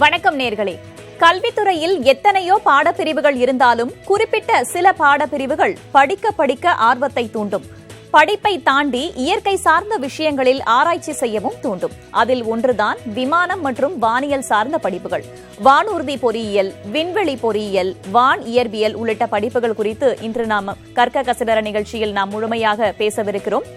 வணக்கம் நேர்களே. கல்வித்துறையில் எத்தனையோ பாடப்பிரிவுகள் இருந்தாலும் குறிப்பிட்ட சில பாடப்பிரிவுகள் படிக்க ஆர்வத்தை தூண்டும். படிப்பை தாண்டி இயற்கை சார்ந்த விஷயங்களில் ஆராய்ச்சி செய்யவும் தூண்டும். அதில் ஒன்றுதான் விமானம் மற்றும் வானியல் சார்ந்த படிப்புகள். வானூர்தி பொறியியல், விண்வெளி பொறியியல், வான் இயற்பியல் உள்ளிட்ட படிப்புகள் குறித்து இன்று நாம் கற்க கசடர நிகழ்ச்சியில் நாம் முழுமையாக பேசவிருக்கிறோம்.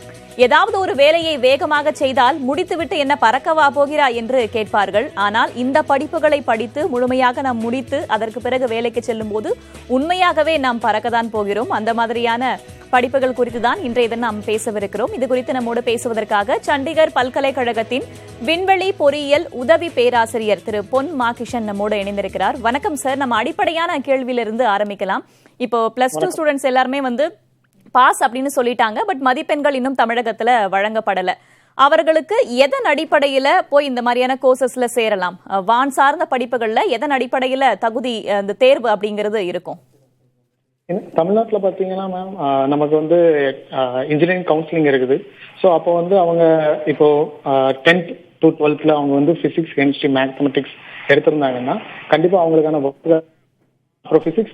ஏதாவது ஒரு வேலையை வேகமாக செய்தால் முடித்துவிட்டு என்ன பறக்கவா போகிறாய் என்று கேட்பார்கள். ஆனால் இந்த படிப்புகளை படித்து முழுமையாக நாம் முடித்து அதற்கு பிறகு வேலைக்கு செல்லும் போது உண்மையாகவே நாம் பறக்கத்தான் போகிறோம். அந்த மாதிரியான படிப்புகள் குறித்துதான் இன்றைய தினம் நாம் பேசவிருக்கிறோம். இது குறித்து நம்மோடு பேசுவதற்காக சண்டிகர் பல்கலைக்கழகத்தின் விண்வெளி பொறியியல் உதவி பேராசிரியர் திரு பொன் மா கிஷன் நம்மோடு இணைந்திருக்கிறார். வணக்கம் சார். நம்ம அடிப்படையான கேள்வியிலிருந்து ஆரம்பிக்கலாம். இப்போ +2 ஸ்டூடெண்ட்ஸ் எல்லாருமே பாஸ் அப்படின்னு சொல்லிட்டாங்க. பட் மதிப்பெண்கள் இன்னும் தமிழகத்துல வழங்கப்படல. அவர்களுக்கு எதன் அடிப்படையில போய் இந்த மாதிரியான கோர்சஸ்ல சேரலாம்? வான் சார்ந்த படிப்புகள்ல எதன் அடிப்படையில தகுதி அந்த தேர்வு அப்படிங்கிறது இருக்கும்? தமிழ்நாட்டுல பாத்தீங்கன்னா மேம், நமக்கு இன்ஜினியரிங் கவுன்சிலிங் இருக்குது. ஸோ அப்போ அவங்க இப்போ 10th to 12th அவங்க பிசிக்ஸ், கெமிஸ்ட்ரி, மேத்தமெட்டிக்ஸ் எடுத்திருந்தாங்கன்னா கண்டிப்பா அவங்களுக்கான அப்புறம் physics,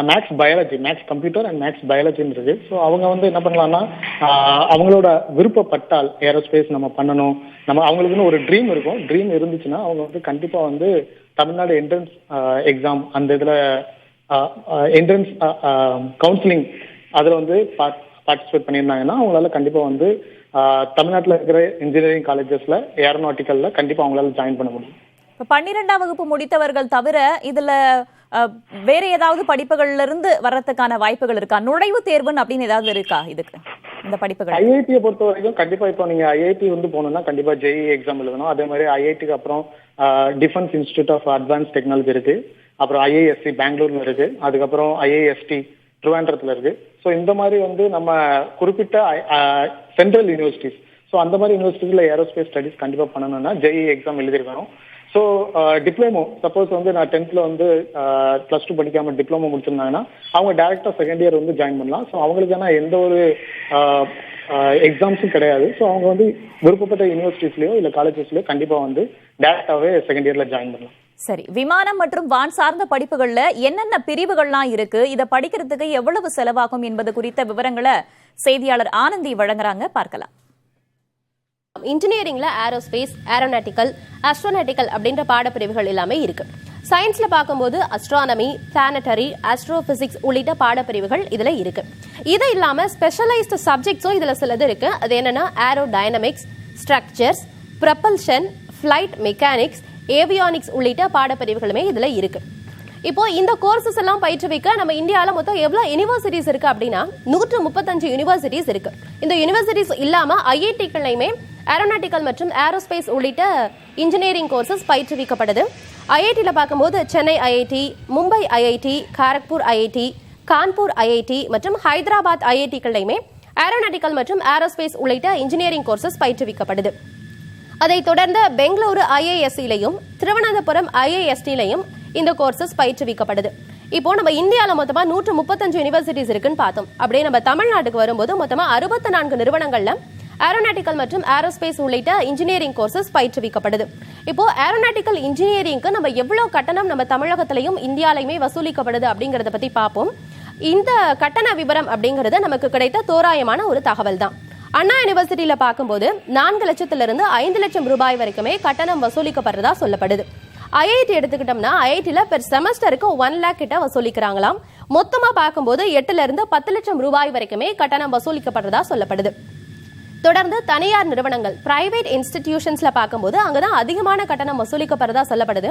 maths, biology, maths computer and maths பயாலஜின்னு இருக்கு. ஸோ அவங்க என்ன பண்ணலாம்னா, அவங்களோட விருப்பப்பட்டால் ஏரோஸ்பேஸ் நம்ம பண்ணணும், அவங்களுக்குன்னு ஒரு ட்ரீம் இருக்கும். ட்ரீம் இருந்துச்சுன்னா அவங்க கண்டிப்பா தமிழ்நாடு என்ட்ரன்ஸ் எக்ஸாம், அந்த இதுல என்ட்ரன்ஸ் கவுன்சிலிங் அதில் பார்ட்டிசிபேட் பண்ணியிருந்தாங்கன்னா அவங்களால கண்டிப்பா தமிழ்நாட்டில் இருக்கிற இன்ஜினியரிங் காலேஜஸ்ல ஏரோநாட்டிக்கல்ல கண்டிப்பா அவங்களால ஜாயின் பண்ண முடியும். 12ஆம் வகுப்பு முடித்தவர்கள் தவிர இதுல வேற ஏதாவது படிப்புகள்ல இருந்து வர்றதுக்கான வாய்ப்புகள் இருக்கா? நுழைவுத் தேர்வுன்னு அப்படின்னு ஏதாவது இருக்கா இதுக்கு? இந்த படிப்புகள் ஐஐடியை பொறுத்த வரைக்கும் கண்டிப்பா இப்போ நீங்க ஐஐடி போகணும்னா கண்டிப்பா ஜேஇ எக்ஸாம் எழுதணும். அதே மாதிரி ஐஐடிக்கு அப்புறம் defence institute of advance technology இருக்கு, அப்புறம் ஐஏஎஸ்சி பெங்களூர்ல இருக்கு, அதுக்கப்புறம் ஐஏஎஸ்டி திருவாண்டரத்துல இருக்கு. ஸோ இந்த மாதிரி நம்ம குறிப்பிட்ட சென்ட்ரல் யூனிவர்சிட்டிஸ், ஸோ அந்த மாதிரி யூனிவர்சிட்டிஸ்ல ஏரோஸ்பேஸ் ஸ்டடிஸ் கண்டிப்பா பண்ணணும்னா ஜேஇ எக்ஸாம் எழுதிருக்கணும். ஸோ டிப்ளமோ, சப்போஸ் நான் 10th +2 படிக்காம டிப்ளமோ முடிச்சிருந்தாங்கன்னா அவங்க டைரக்டா செகண்ட் இயர் ஜாயின் பண்ணலாம். ஸோ அவங்களுக்கான எந்த ஒரு எக்ஸாம்ஸும் கிடையாது. ஸோ அவங்க விருப்பப்பட்ட யூனிவர்சிட்டிஸ்லயோ இல்ல காலேஜஸ்லயோ கண்டிப்பா டைரக்டாவே செகண்ட் இயர்ல ஜாயின் பண்ணலாம். சரி, விமானம் மற்றும் வான் சார்ந்த படிப்புகள்ல என்னென்ன பிரிவுகள்லாம் இருக்கு, இதை படிக்கிறதுக்கு எவ்வளவு செலவாகும் என்பது குறித்த விவரங்களை செய்தியாளர் ஆனந்தி வழங்குறாங்க, பார்க்கலாம். இன்ஜினியரிங்ல ஏரோஸ்பேஸ், ஏரோநாட்டிக்கல், ஆஸ்ட்ரோநாட்டிக்கல் அப்படின்ற பாடப்பிரிவுகள் எல்லாமே இருக்கு. சயின்ஸ்ல பார்க்கும்போது அஸ்ட்ரானமி, பிளானட்டரி, ஆஸ்ட்ரோபிசிக்ஸ் உள்ளிட்ட பாடப்பிரிவுகள் இதுல இருக்கு. இது இல்லாம ஸ்பெஷலைஸ்டு சப்ஜெக்ட்ஸும் இதுல சிலது இருக்கு. அது என்னன்னா aerodynamics, structures, propulsion, flight mechanics, avionics உள்ளிட்ட பாடப்பிரிவுகளுமே இதுல இருக்கு. இப்போ இந்த கோர்சஸ் எல்லாம் பயிற்றுவிக்க நம்ம இந்தியாவில் மொத்தம் எவ்வளவு யூனிவர்சிட்டிஸ் இருக்கு அப்படின்னா 135 யூனிவர்சிட்டிஸ் இருக்கு. இந்த யூனிவர்சிட்டிஸ் இல்லாம ஐஐடிகள்லையுமே ஏரோநாட்டிக்கல் மற்றும் ஏரோஸ்பேஸ் உள்ளிட்ட இன்ஜினியரிங் கோர்சஸ் பயிற்றுவிக்கப்படுது. ஐஐடியில் பார்க்கும்போது Chennai IIT, Mumbai IIT, Kharagpur IIT, Kanpur IIT மற்றும் ஹைதராபாத் ஐஐடிகள்லையுமே ஏரோநாட்டிக்கல் மற்றும் ஏரோஸ்பேஸ் உள்ளிட்ட இன்ஜினியரிங் கோர்சஸ் பயிற்றுவிக்கப்படுது. அதைத் தொடர்ந்து பெங்களூரு ஐஏஎஸ்சிலையும் திருவனந்தபுரம் ஐஏஎஸ்டிலையும் இந்த கோர்சஸ் பயிற்றுவிக்கப்படுது. இப்போ நம்ம இந்தியாவில் மொத்தமா 135 யூனிவர்சிட்டிஸ் இருக்குன்னு பார்த்தோம். அப்படியே நம்ம தமிழ்நாட்டுக்கு வரும்போது மொத்தமா 64 நிறுவனங்கள்ல ஏரோநாட்டிக்கல் மற்றும் ஏரோஸ்பேஸ் உள்ளிட்ட இன்ஜினியரிங் கோர்சஸ் பயிற்றுவிக்கப்படுது. இப்போ ஏரோநாட்டிக்கல் இன்ஜினியரிங்க்கு நம்ம எவ்வளவு கட்டணம் நம்ம தமிழகத்திலையும் இந்தியாலையுமே வசூலிக்கப்படுது அப்படிங்கறத பத்தி பார்ப்போம். இந்த கட்டண விவரம் அப்படிங்கிறது நமக்கு கிடைத்த தோராயமான ஒரு தகவல் தான். அண்ணா யூனிவர்சிட்டியில பார்க்கும்போது 4 லட்சத்திலிருந்து 5 லட்சம் ரூபாய் வரைக்குமே கட்டணம் வசூலிக்கப்படுறதா சொல்லப்படுது. ஐஐடி எடுத்துக்கிட்டோம்னா ஐஐடில பெர் செமஸ்டருக்கு 1 lakh கிட்ட வசூலிக்கிறாங்களாம். மொத்தமா பார்க்கும்போது 8 இருந்து 10 லட்சம் ரூபாய் வரைக்குமே கட்டணம் வசூலிக்கப்படுறதா சொல்லப்படுது. தொடர்ந்து தனியார் நிறுவனங்கள், பிரைவேட் இன்ஸ்டிடியூஷன்ஸ்ல பார்க்கும்போது அங்கதான் அதிகமான கட்டணம் வசூலிக்கப்படுறதா சொல்லப்படுது.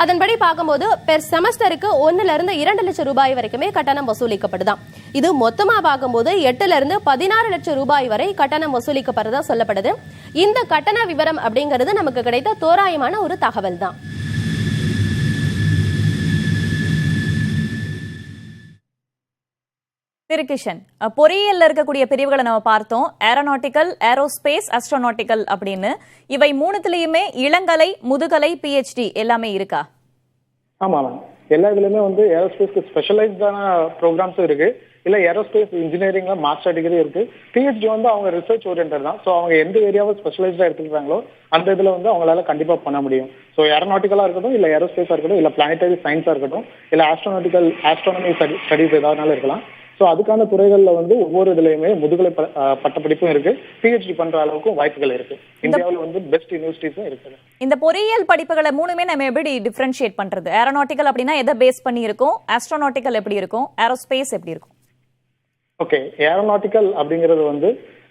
அதன்படி பார்க்கும்போது பெர் செமஸ்டருக்கு 1 இருந்து 2 லட்சம் ரூபாய் வரைக்குமே கட்டணம் வசூலிக்கப்படுதாம். இது மொத்தமா பார்க்கும்போது 8 இருந்து 16 லட்சம் ரூபாய் வரை கட்டணம் வசூலிக்கப்படுறதா சொல்லப்படுது. இந்த கட்டண விவரம் அப்படிங்கிறது நமக்கு கிடைத்த தோராயமான ஒரு தகவல் தான். திருகிஷன், பொறியியல்ல இருக்கக்கூடிய பிரிவுகளை நம்ம பார்த்தோம். ஏரோநாட்டிக்கல், ஏரோஸ்பேஸ், ஆஸ்ட்ரோநாட்டிக்கல் அப்படின்னு இவை மூணுத்திலயுமே இளங்கலை, முதுகலை, பிஹெச்டி எல்லாமே இருக்கா? ஆமா, எல்லா இதுலயுமே ஏரோஸ்பேஸ்க்கு ஸ்பெஷலைஸ்டான ப்ரோக்ராம்ஸும் இருக்கு. இல்ல ஏரோஸ்பேஸ் இன்ஜினியரிங்ல மாஸ்டர் டிகிரி இருக்கு. பிஹெச்டி வந்து அவங்க ரிசர்ச் ஓரியன்ட் தான். ஸோ அவங்க எந்த ஏரியாவை ஸ்பெஷலைஸ்டா எடுத்துக்கிறாங்களோ அந்த இதுல வந்து அவங்களால கண்டிப்பா பண்ண முடியும். ஸோ ஏரோநாட்டிக்கலா இருக்கட்டும், இல்ல ஏரோஸ்பேஸா இருக்கட்டும், இல்ல பிளானட்டரி சயின்ஸா இருக்கட்டும், இல்ல ஆஸ்ட்ரானமி ஸ்டடிஸ் ஏதாவதுனாலும் இருக்கலாம். ஸோ அதுக்கான துறைகள்ல வந்து ஒவ்வொரு இதுலயுமே முதுகலை பட்டப்படிப்பும் இருக்கு, பிஹெச்டி பண்ற அளவுக்கும் வாய்ப்புகள் இருக்கு. இந்தியாவில் வந்து பெஸ்ட் யூனிவர்சிட்டிஸும் இருக்குது. இந்த பொறியியல் படிப்புகளை மூணுமே நம்ம எப்படி டிஃபரன்ஷியேட் பண்றது? ஏரோநாட்டிக்கல் அப்படின்னா எதை பேஸ் பண்ணி இருக்கும், ஆஸ்ட்ரோநாட்டிக்கல் எப்படி இருக்கும், ஏரோஸ்பேஸ் எப்படி இருக்கும்? ஓகே, ஏரோநாட்டிக்கல் அப்படிங்கிறது வந்து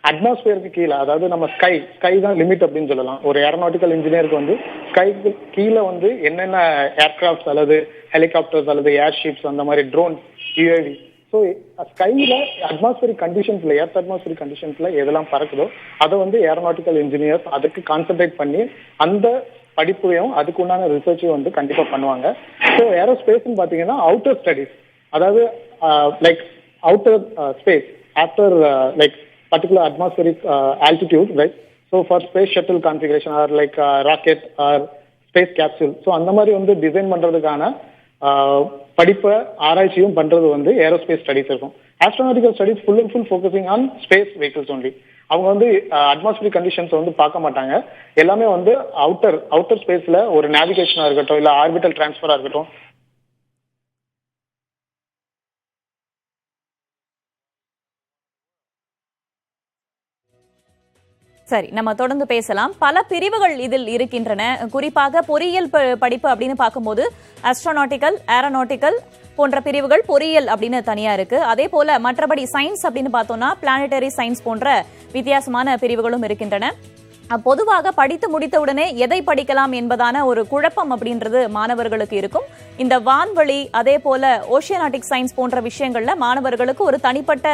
அட்மாஸ்பியருக்கு கீழே, அதாவது நம்ம ஸ்கை தான் லிமிட் அப்படின்னு சொல்லலாம். ஒரு ஏரோநாட்டிக்கல் இன்ஜினியருக்கு வந்து ஸ்கைக்கு கீழே வந்து என்னென்ன ஏர்கிராஃப்ட்ஸ் அல்லது ஹெலிகாப்டர்ஸ் அல்லது ஏர்ஷிப்ஸ், அந்த மாதிரி ட்ரோன், யுஏவி, ஸோ ஸ்கைல அட்மாஸ்பியரிக் கண்டிஷன்ஸ்ல, எர்த் அட்மாஸ்பியரிக் கண்டிஷன்ஸ்ல எதெல்லாம் பறக்குதோ அதை வந்து ஏரோநாட்டிக்கல் இன்ஜினியர்ஸ் அதுக்கு கான்சென்ட்ரேட் பண்ணி அந்த படிப்பையும் அதுக்கு உண்டான ரிசர்ச்சையும் வந்து கண்டிப்பா பண்ணுவாங்க. ஸோ ஏரோஸ்பேஸ்ன்னு பாத்தீங்கன்னா அவுட்டர் ஸ்டடிஸ், அதாவது like outer space after like particular atmospheric altitude, right? So for space shuttle configuration or like rocket or space capsule, so அந்த மாதிரி வந்து டிசைன் பண்றதுக்கான படிப்பை ஆராய்ச்சியும் பண்றது வந்து ஏரோஸ்பேஸ் ஸ்டடிஸ் இருக்கும். Astronautical studies full and full focusing on space vehicles only. அவங்க வந்து அட்மாஸ்பியரிக் கண்டிஷன்ஸ் வந்து பார்க்க மாட்டாங்க. எல்லாமே வந்து அவுட்டர் ஸ்பேஸ்ல ஒரு நேவிகேஷனா இருக்கட்டும், இல்ல ஆர்பிட்டல் டிரான்ஸ்ஃபரா இருக்கட்டும். சரி, நம்ம தொடர்ந்து பேசலாம். பல பிரிவுகள் இதில் இருக்கின்றன. குறிப்பாக பொறியியல் படிப்பு அப்படின்னு பார்க்கும்போது ஆஸ்ட்ரோநாட்டிக்கல், ஏரோநாட்டிக்கல் போன்ற பிரிவுகள் பொறியியல் அப்படின்னு தனியா இருக்கு. அதே போல மற்றபடி சயின்ஸ் அப்படின்னு பார்த்தோம்னா பிளானட்டரி சயின்ஸ் போன்ற வித்தியாசமான பிரிவுகளும் இருக்கின்றன. பொதுவாக படித்து முடித்தவுடனே எதை படிக்கலாம் என்பதான ஒரு குழப்பம் அப்படின்றது மாணவர்களுக்கு இருக்கும். இந்த வான்வெளி, அதே போல ஓஷியனாட்டிக் சயின்ஸ் போன்ற விஷயங்கள்ல மாணவர்களுக்கு ஒரு தனிப்பட்ட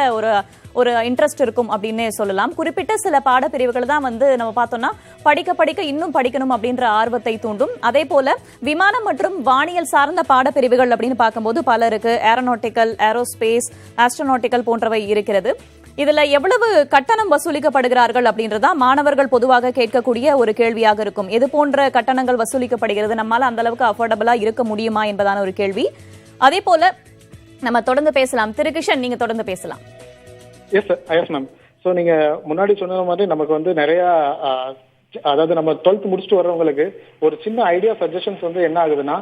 ஒரு இன்ட்ரெஸ்ட் இருக்கும் அப்படின்னு சொல்லலாம். குறிப்பிட்ட சில பாடப்பிரிவுகள் தான் வந்து நம்ம பார்த்தோம்னா படிக்க இன்னும் படிக்கணும் அப்படின்ற ஆர்வத்தை தூண்டும். அதே போல விமானம் மற்றும் வானியல் சார்ந்த பாடப்பிரிவுகள் அப்படின்னு பார்க்கும்போது பல இருக்கு. ஏரோநாட்டிக்கல், ஏரோஸ்பேஸ், ஆஸ்ட்ரோநாட்டிக்கல் போன்றவை இருக்கிறது. இதுல எவ்வளவு கட்டணம் வசூலிக்கப்படுகிறார்கள் அப்படின்றதா மாணவர்கள் பொதுவாக கேட்கக்கூடிய ஒரு கேள்வியாக இருக்கும். எது போன்ற கட்டணங்கள் வசூலிக்கப்படுகிறது, நம்மால அந்த அளவுக்கு அஃபோர்டபுளா இருக்க முடியுமா என்பதான ஒரு கேள்வி. அதே போல நம்ம தொடர்ந்து பேசலாம். திருகிஷன், நீங்க தொடர்ந்து பேசலாம். Yes ma'am. ஸோ நீங்க முன்னாடி சொன்ன மாதிரி நமக்கு வந்து நிறைய, அதாவது நம்ம 12th முடிச்சுட்டு வர்றவங்களுக்கு ஒரு சின்ன ஐடியா சஜஷன்ஸ் வந்து என்ன ஆகுதுன்னா,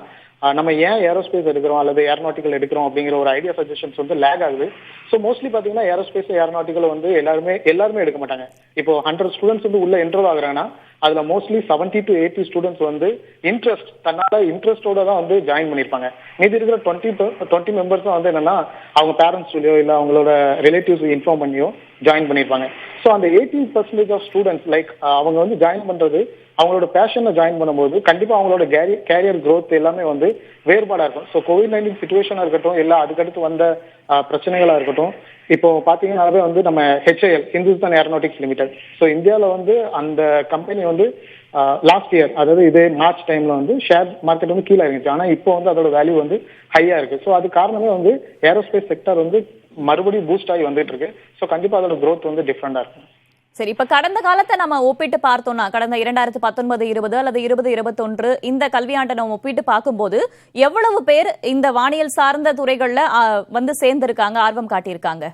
நம்ம ஏன் ஏரோஸ்பேஸ் எடுக்கிறோம் அல்லது ஏரோநாட்டிக்கல் எடுக்கிறோம் அப்படிங்கிற ஒரு ஐடியா சஜஷன்ஸ் வந்து லேக் ஆகுது. ஸோ மோஸ்ட்லி பாத்தீங்கன்னா ஏரோஸ்பேஸ், ஏரோநாட்டிக்கல் வந்து எல்லாருமே எடுக்க மாட்டாங்க. இப்போ 100 ஸ்டூடெண்ட்ஸ் வந்து உள்ள என்ரோல் ஆகுறாங்கன்னா அதுல மோஸ்ட்லி 70 to 80 ஸ்டூடெண்ட்ஸ் வந்து தன்னால இன்ட்ரெஸ்டோட தான் வந்து ஜாயின் பண்ணிருப்பாங்க. மீதி இருக்கிற 20 மெம்பர்ஸும் வந்து என்னன்னா அவங்க பேரண்ட்ஸ் சொல்லியோ இல்ல அவங்களோட ரிலேட்டிவ்ஸ் இன்ஃபார்ம் பண்ணியோ ஜாயின் பண்ணிருப்பாங்க. ஸோ அந்த 80% ஆஃப் ஸ்டூடெண்ட்ஸ் லைக் அவங்க வந்து ஜாயின் பண்றது அவங்களோட பேஷன்ல ஜாயின் பண்ணும்போது கண்டிப்பா அவங்களோட கேரியர் growth எல்லாமே வந்து வேறுபாடா இருக்கும். ஸோ COVID-19 சிச்சுவேஷனா இருக்கட்டும், இல்ல அதுக்கடுத்து வந்த பிரச்சனைகளா இருக்கட்டும். இப்போ பாத்தீங்கன்னாவே வந்து நம்ம HAL, Hindustan aeronautics limited, so இந்தியாவில் வந்து அந்த கம்பெனி வந்து லாஸ்ட் இயர், அதாவது இதே மார்ச் டைம்ல வந்து ஷேர் மார்க்கெட் வந்து கீழே இருந்துச்சு. ஆனா இப்போ வந்து அதோட வேல்யூ வந்து ஹையா இருக்கு. ஸோ அது காரணமே வந்து ஏரோஸ்பேஸ் செக்டர் வந்து மறுபடியும் பூஸ்ட் ஆகி வந்துட்டு இருக்கு. ஸோ கண்டிப்பா அதோட growth வந்து டிஃப்ரெண்டா இருக்கும். சரி, இப்ப கடந்த காலத்தை நம்ம ஒப்பிட்டு பார்த்தோம்னா, கடந்த 2019-20 அல்லது 2021 இந்த கல்வியாண்டை நம்ம ஒப்பிட்டு பார்க்கும்போது எவ்வளவு பேர் இந்த வானியல் சார்ந்த துறைகள்ல வந்து சேர்ந்திருக்காங்க, ஆர்வம் காட்டியிருக்காங்க?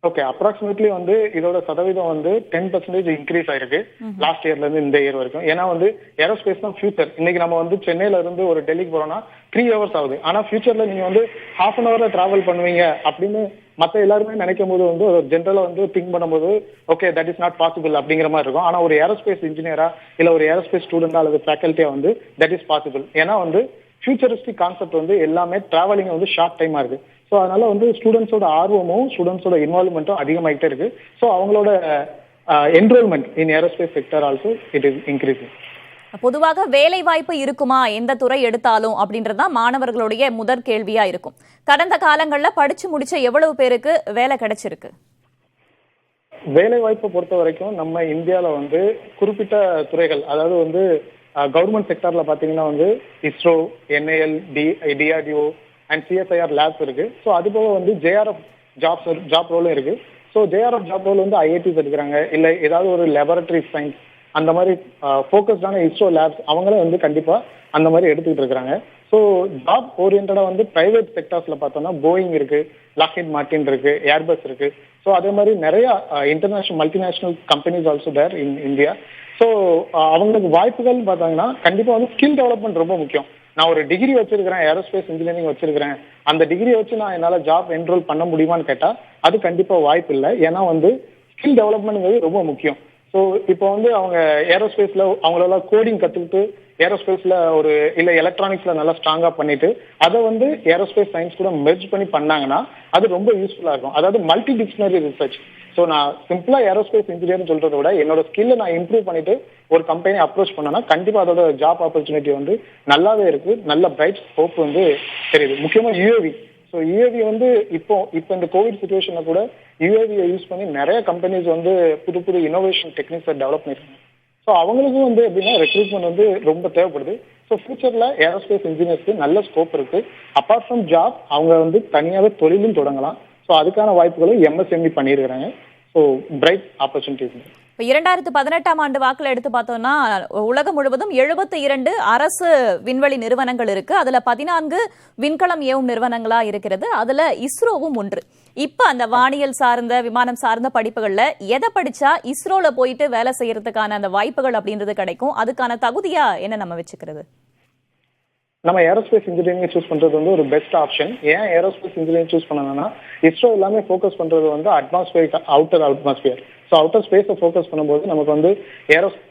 ஓகே, அப்ராக்சிமேட்லி வந்து இதோட சதவீதம் வந்து 10% இன்க்ரீஸ் ஆயிருக்கு லாஸ்ட் இயர்ல இருந்து இந்த இயர் வரைக்கும். ஏன்னா வந்து ஏரோஸ்பேஸ் தான் ஃபியூச்சர். இன்னைக்கு நம்ம வந்து சென்னையில இருந்து ஒரு டெல்லிக்கு போறோம்னா 3 hours ஆகுது. ஆனா ஃபியூச்சர்ல நீங்க வந்து ½ an hourல டிராவல் பண்ணுவீங்க அப்படின்னு மத்த எல்லாருமே நினைக்கும் போது வந்து ஜென்ரலா வந்து திங்க் பண்ணும்போது okay that is not possible அப்படிங்கிற மாதிரி இருக்கும். ஆனா ஒரு ஏரோஸ்பேஸ் இன்ஜினியரா இல்ல ஒரு ஏரோஸ்பேஸ் ஸ்டூடெண்டா அல்லது ஃபேக்கல்ட்டியா வந்து தட் இஸ் பாசிபிள். ஏன்னா வந்து ஃபியூச்சரிஸ்டிக் கான்செப்ட் வந்து எல்லாமே டிராவலிங் வந்து ஷார்ட் டைமா இருக்கு. ஸோ அதனால வந்து ஸ்டூடெண்ட்ஸோட ஆர்வமும் ஸ்டூடெண்ட்ஸோட இன்வால்வ்மெண்ட்டும் அதிகமாகிட்டே இருக்கு. ஸோ அவங்களோட enrolment in aerospace sector also it is increasing. பொதுவாக வேலை வாய்ப்பு இருக்குமா எந்த துறை எடுத்தாலும் அப்படின்றதுதான் மாணவர்களுடைய முதற் கேள்வியா இருக்கும். கடந்த காலங்களில் படிச்சு முடிச்ச எவ்வளவு பேருக்கு வேலை கிடைச்சிருக்கு? வேலை வாய்ப்பை பொறுத்த வரைக்கும் நம்ம இந்தியாவில் வந்து குறிப்பிட்ட துறைகள், அதாவது வந்து கவர்மெண்ட் செக்டர்ல பாத்தீங்கன்னா வந்து ISRO, NIL, DRDO and CSIR labs இருக்கு. ஸோ அது போக வந்து JRF ஜாப் ரோலும் இருக்கு. ஸோ JRF ஜாப் ரோல் வந்து IITs எடுக்கிறாங்க, இல்லை ஏதாவது ஒரு லேபரட்டரி சயின்ஸ் அந்த மாதிரி ஃபோக்கஸ்டான இஸ்ரோ லேப்ஸ் அவங்களே வந்து கண்டிப்பா அந்த மாதிரி எடுத்துக்கிட்டு இருக்காங்க. ஸோ ஜாப் ஓரியன்டா வந்து பிரைவேட் செக்டார்ஸ்ல பார்த்தோம்னா போயிங் இருக்கு, லாக்ஹீட் மார்டின் இருக்கு, ஏர்பஸ் இருக்கு. ஸோ அதே மாதிரி நிறைய international multinational companies also there in India. So அவங்களுக்கு வாய்ப்புகள் பார்த்தாங்கன்னா கண்டிப்பா வந்து ஸ்கில் டெவலப்மெண்ட் ரொம்ப முக்கியம். நான் ஒரு டிகிரி வச்சிருக்கிறேன், ஏரோஸ்பேஸ் இன்ஜினியரிங் வச்சிருக்கிறேன், அந்த டிகிரியை வச்சு நான் என்னால் ஜாப் என்ரோல் பண்ண முடியுமான்னு கேட்டால் அது கண்டிப்பா வாய்ப்பு இல்லை. ஏன்னா வந்து ஸ்கில் டெவலப்மெண்ட்ங்கிறது ரொம்ப முக்கியம். ஸோ இப்போ வந்து அவங்க ஏரோஸ்பேஸ்ல அவங்களால கோடிங் கற்றுக்கிட்டு ஏரோஸ்பேஸ்ல ஒரு இல்லை எலக்ட்ரானிக்ஸ்ல நல்லா ஸ்ட்ராங்கா பண்ணிட்டு அதை வந்து ஏரோஸ்பேஸ் சயின்ஸ் கூட மெர்ஜ் பண்ணி பண்ணாங்கன்னா அது ரொம்ப யூஸ்ஃபுல்லா இருக்கும். அதாவது மல்டி டிக்ஷனரி ரிசர்ச். ஸோ நான் சிம்பிளா ஏரோஸ்பேஸ் இன்ஜினியர்னு சொல்றதை விட என்னோட ஸ்கில்லை நான் இம்ப்ரூவ் பண்ணிட்டு ஒரு கம்பெனி அப்ரோச் பண்ணனா கண்டிப்பா அதோட ஜாப் ஆப்பர்ச்சுனிட்டி வந்து நல்லாவே இருக்கு, நல்ல பிரைட் ஸ்கோப் வந்து தெரியுது. முக்கியமா யூஏவி. ஸோ யூஏவி வந்து இப்போ இந்த கோவிட் சுச்சுவேஷன்ல கூட யூஏவியை யூஸ் பண்ணி நிறைய கம்பெனிஸ் வந்து புது இன்னோவேஷன் டெக்னிக்ஸை டெவலப் பண்ணிருக்காங்க. ஸோ அவங்களுக்கும் வந்து எப்படின்னா ரெக்ரூட்மெண்ட் வந்து ரொம்ப தேவைப்படுது. ஸோ ஃபியூச்சர்ல ஏரோஸ்பேஸ் இன்ஜினியர்ஸ்க்கு நல்ல ஸ்கோப் இருக்கு. அப்பார்ட் ஃப்ரம் ஜாப் அவங்க வந்து தனியாகவே தொழிலும் தொடங்கலாம். ஸோ அதுக்கான வாய்ப்புகளும் எம்எஸ்எம்இ பண்ணியிருக்கிறாங்க. So bright opportunities. இப்போ 2018 ஆண்டு வாக்கில் எடுத்து பார்த்தோம்னா உலகம் முழுவதும் 72 அரசு விண்வெளி நிறுவனங்கள் இருக்கு. அதுல 14 விண்கலம் ஏவும் நிறுவனங்களா இருக்கிறது. அதுல இஸ்ரோவும் ஒன்று. இப்ப அந்த வானியல் சார்ந்த விமானம் சார்ந்த படிப்புகள்ல எதை படிச்சா இஸ்ரோல போயிட்டு வேலை செய்யறதுக்கான அந்த வாய்ப்புகள் அப்படின்றது கிடைக்கும்? அதுக்கான தகுதியா என்ன நம்ம வச்சுக்கிறது? நம்ம ஏரோஸ்பேஸ் இன்ஜினியரிங் சூஸ் பண்றது வந்து ஒரு பெஸ்ட் ஆப்ஷன். ஏன் ஏரோஸ்பேஸ் இன்ஜினியரிங் சூஸ் பண்ணணும்னா இஸ்ரோ எல்லாமே ஃபோக்கஸ் பண்றது வந்து அவுட்டர் அட்மாஸ்பியர். ஸோ அவுட்டர் ஸ்பேஸை ஃபோக்கஸ் பண்ணும்போது நமக்கு வந்து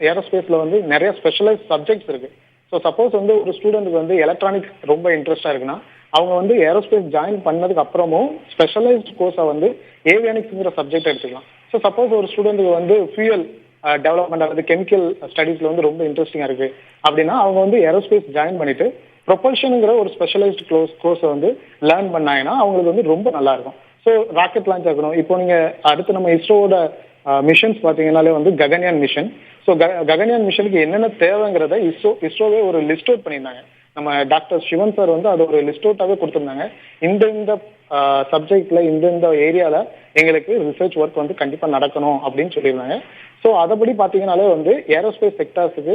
ஏரோஸ்பேஸ்ல வந்து நிறைய ஸ்பெஷலைஸ் சப்ஜெக்ட்ஸ் இருக்கு. ஸோ சப்போஸ் வந்து ஒரு ஸ்டூடெண்ட்டுக்கு வந்து எலக்ட்ரானிக்ஸ் ரொம்ப இன்ட்ரெஸ்டா இருக்குன்னா அவங்க வந்து ஏரோஸ்பேஸ் ஜாயின் பண்ணதுக்கு அப்புறமும் ஸ்பெஷலைஸ்ட் கோர்ஸை வந்து ஏவியானிக்ஸ்ங்கிற சப்ஜெக்ட் எடுத்துக்கலாம். ஸோ சப்போஸ் ஒரு ஸ்டூடெண்ட்டுக்கு வந்து ஃபியூயல் டெவலப்மெண்ட் அல்லது கெமிக்கல் ஸ்டடீஸ்ல வந்து ரொம்ப இன்ட்ரெஸ்டிங்கா இருக்கு அப்படின்னா அவங்க வந்து ஏரோஸ்பேஸ் ஜாயின் பண்ணிட்டு ப்ரொபல்ஷனுங்கிற ஒரு ஸ்பெஷலைஸ்ட் கோர்ஸை வந்து லேர்ன் பண்ணாங்கன்னா அவங்களுக்கு வந்து ரொம்ப நல்லா இருக்கும். ஸோ ராக்கெட் லான்ச் ஆகணும். இப்போ நீங்க அடுத்து நம்ம இஸ்ரோவோட மிஷன்ஸ் பார்த்தீங்கன்னாலே வந்து ககன்யான் மிஷன். ஸோ ககன்யான் மிஷனுக்கு என்னென்ன தேவைங்கிறத இஸ்ரோவே ஒரு லிஸ்ட் அவுட் பண்ணியிருந்தாங்க. நம்ம டாக்டர் சிவன் சார் வந்து அதை ஒரு லிஸ்ட் அவுட்டாகவே கொடுத்துருந்தாங்க. இந்த சப்ஜெக்ட்ல இந்த ஏரியால எங்களுக்கு ரிசர்ச் ஒர்க் வந்து கண்டிப்பா நடக்கணும் அப்படின்னு சொல்லியிருந்தாங்க. ஸோ அதைப்படி பார்த்தீங்கன்னாலே வந்து ஏரோஸ்பேஸ் செக்டார்ஸுக்கு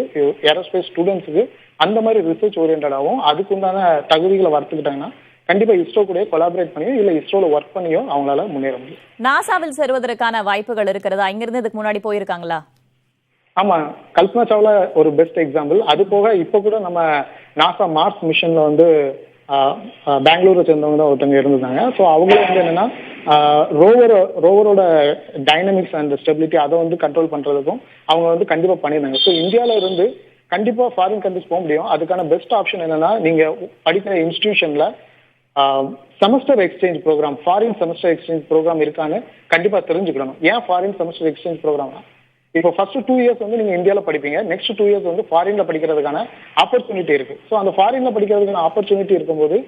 ஏரோஸ்பேஸ் ஸ்டூடெண்ட்ஸுக்கு அந்த மாதிரி ரிசர்ச் ஓரியன்டாகவும் அதுக்குண்டான தகுதிகளை வளர்த்துக்கிட்டாங்கன்னா கண்டிப்பா இஸ்ரோ கூட கொலாபரேட் பண்ணியோ இல்ல இஸ்ரோல ஒர்க் பண்ணியோ அவங்களால முன்னேற முடியும். நாசாவில் சேருவதற்கான வாய்ப்புகள் இருக்கிறதா? இங்கிருந்து இதுக்கு முன்னாடி போயிருக்காங்களா? ஆமா, கல்பனா சாவ்லா ஒரு பெஸ்ட் எக்ஸாம்பிள். அது போக இப்ப கூட நம்ம நாசா மார்ஸ் மிஷன்ல வந்து பெங்களூரை சேர்ந்தவங்க தான் ஒருத்தவங்க இருந்திருந்தாங்க. ஸோ அவங்களே வந்து என்னன்னா ரோவரோட டைனமிக்ஸ் அண்ட் ஸ்டெபிலிட்டி அதை வந்து கண்ட்ரோல் பண்றதுக்கும் அவங்க வந்து கண்டிப்பா பண்ணியிருந்தாங்க. ஸோ இந்தியாவில இருந்து கண்டிப்பா ஃபாரின் கண்ட்ரிஸ் போக முடியும். அதுக்கான பெஸ்ட் ஆப்ஷன் என்னன்னா நீங்க படிக்கிற இன்ஸ்டிடியூஷன்ல semester exchange program, foreign semester exchange program இருக்கான்னு கண்டிப்பா தெரிஞ்சுக்கணும். ஏன் ஃபாரின் செமஸ்டர் எக்ஸ்சேஞ்ச் ப்ரோக்ராம்னா இப்போ ஃபர்ஸ்ட் 2 இயர்ஸ் வந்து நீங்க இந்தியாவில படிப்பீங்க, நெக்ஸ்ட் 2 இயர்ஸ் வந்து ஃபாரின்ல படிக்கிறதுக்கான ஆப்பர்ச்சுனிட்டி இருக்கு. ஸோ அந்த ஃபாரின்ல படிக்கிறதுக்கான ஆப்பர்ச்சுனிட்டி இருக்கும்போது